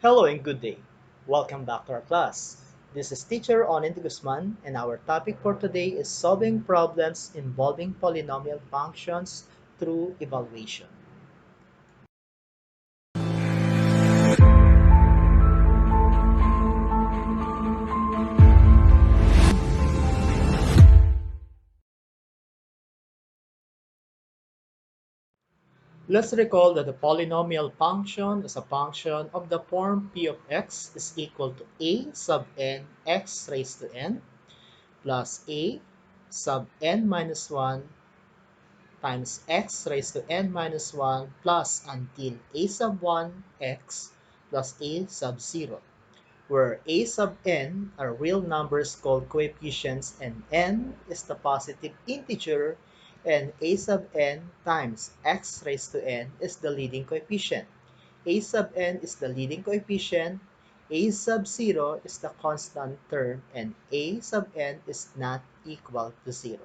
Hello and good day. Welcome back to our class. This is teacher Onin and our topic for today is solving problems involving polynomial functions through evaluation. Let's recall that the polynomial function is a function of the form p of x is equal to a sub n x raised to n plus a sub n minus 1 times x raised to n minus 1 plus until a sub 1 x plus a sub 0, where a sub n are real numbers called coefficients and n is the positive integer and a sub n times x raised to n is the leading coefficient. A sub n is the leading coefficient, a sub 0 is the constant term, and a sub n is not equal to 0.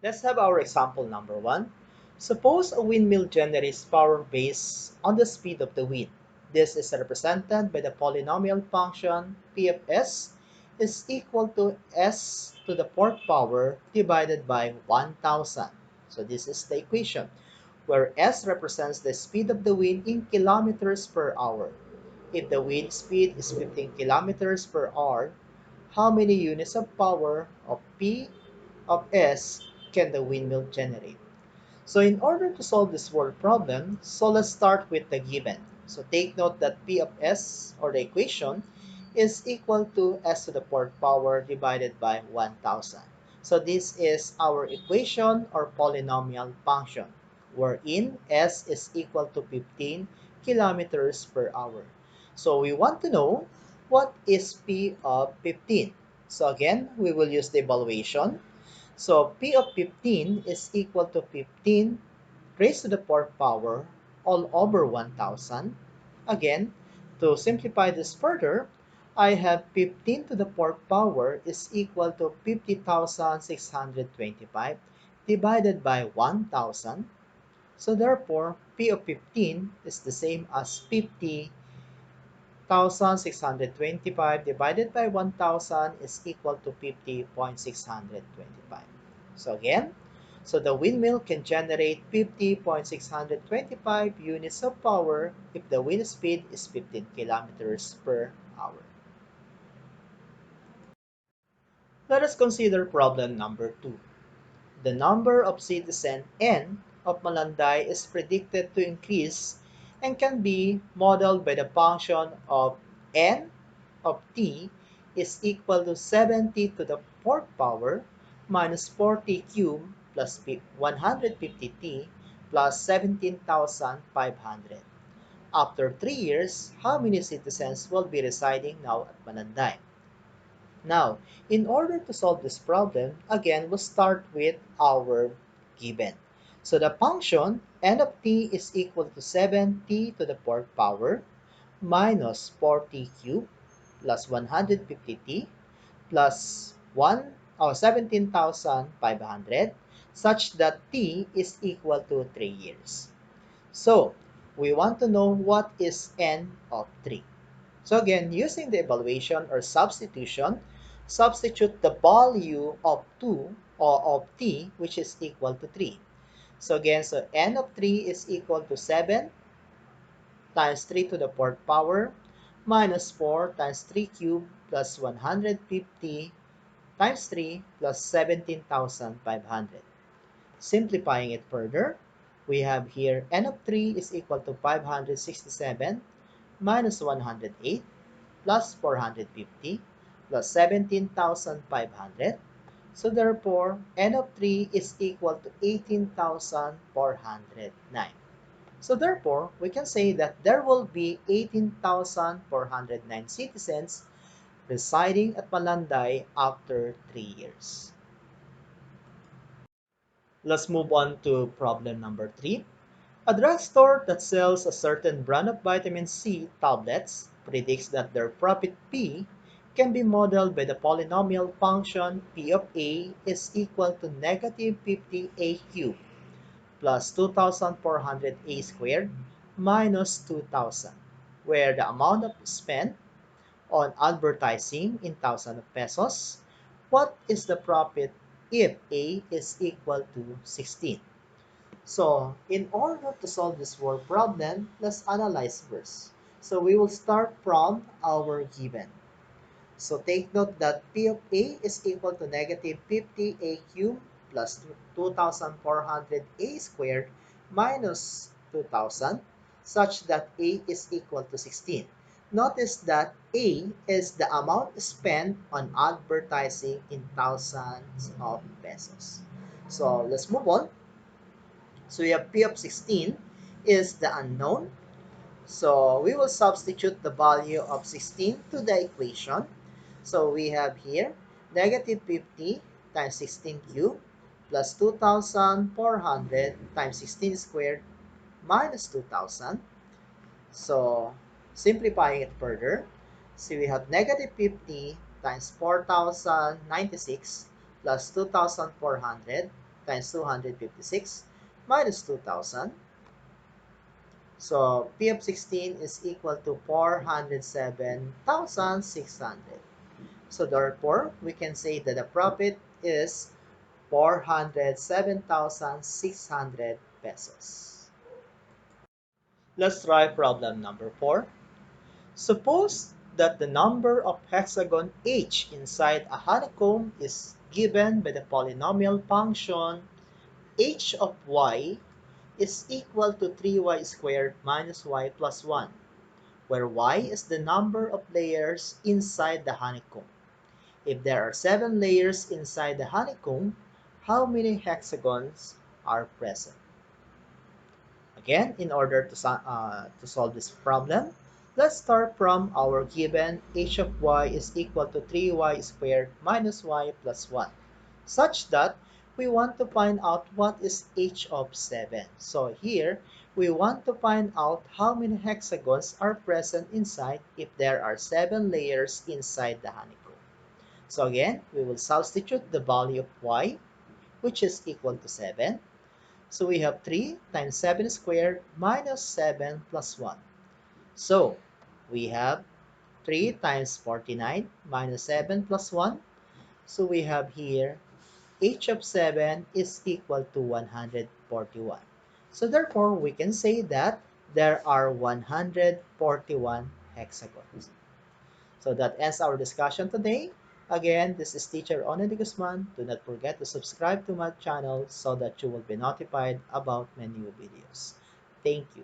Let's have our example number 1. Suppose a windmill generates power based on the speed of the wind. This is represented by the polynomial function p of s is equal to s to the fourth power divided by 1000. So this is the equation, where s represents the speed of the wind in kilometers per hour. If the wind speed is 15 kilometers per hour, how many units of power of p of s can the windmill generate? So in order to solve this word problem, so let's start with the given. So take note that p of s, or the equation, is equal to s to the fourth power divided by 1000. So this is our equation or polynomial function, wherein s is equal to 15 kilometers per hour. So we want to know what is p of 15. So again, we will use the evaluation. So P of 15 is equal to 15 raised to the fourth power all over 1000. Again, to simplify this further, I have 15 to the fourth power is equal to 50,625 divided by 1000. So therefore, P of 15 is the same as 50,625 divided by 1000 is equal to 50.625. So again, so the windmill can generate 50.625 units of power if the wind speed is 15 kilometers per hour. Let us consider problem number 2. The number of citizens N of Malanday is predicted to increase and can be modeled by the function of N of t is equal to 70 to the fourth power minus 40 cubed plus 150t plus 17,500. After 3 years, how many citizens will be residing now at Malanday? Now, in order to solve this problem, again, we'll start with our given. So the function n of t is equal to 7t to the fourth power minus 40 cubed plus 150t plus 17,500 such that t is equal to 3 years. So, we want to know what is n of 3. So again, using the evaluation or substitution, substitute the value of 2 or of t, which is equal to 3. So again, so n of 3 is equal to 7 times 3 to the fourth power minus 4 times 3 cubed plus 150 times 3 plus 17,500. Simplifying it further, we have here n of 3 is equal to 567 minus 108 plus 450 plus 17,500. So therefore, n of 3 is equal to 18,409. So therefore, we can say that there will be 18,409 citizens residing at Malanday after 3 years. Let's move on to problem number 3. A drugstore that sells a certain brand of vitamin C tablets predicts that their profit P can be modeled by the polynomial function P of A is equal to negative 50A cubed plus 2,400A squared minus 2,000. where the amount of spent on advertising in thousands of pesos. What is the profit if A is equal to 16? So, in order to solve this word problem, let's analyze first. So, we will start from our given. So, take note that P of A is equal to negative 50A cubed plus 2,400A squared minus 2,000 such that A is equal to 16. Notice that A is the amount spent on advertising in thousands of pesos. So, let's move on. So we have P of 16 is the unknown. So we will substitute the value of 16 to the equation. So we have here negative 50 times 16 cubed plus 2,400 times 16 squared minus 2,000. So simplifying it further, so we have negative 50 times 4,096 plus 2,400 times 256 minus 2,000. So P of 16 is equal to 407,600. So therefore, we can say that the profit is 407,600 pesos. Let's try problem number 4. Suppose that the number of hexagon h inside a honeycomb is given by the polynomial function h of y is equal to 3y squared minus y plus 1, where y is the number of layers inside the honeycomb. If there are 7 layers inside the honeycomb, how many hexagons are present? Again, in order to solve this problem, let's start from our given h of y is equal to 3y squared minus y plus 1, such that we want to find out what is h of 7. So here, we want to find out how many hexagons are present inside if there are 7 layers inside the honeycomb. So again, we will substitute the value of y, which is equal to 7. So we have 3 times 7 squared minus 7 plus 1. So we have 3 times 49 minus 7 plus 1. So we have here h of 7 is equal to 141. So therefore, we can say that there are 141 hexagons. So that ends our discussion today. Again, this is teacher Onin. Do not forget to subscribe to my channel so that you will be notified about my new videos. Thank you.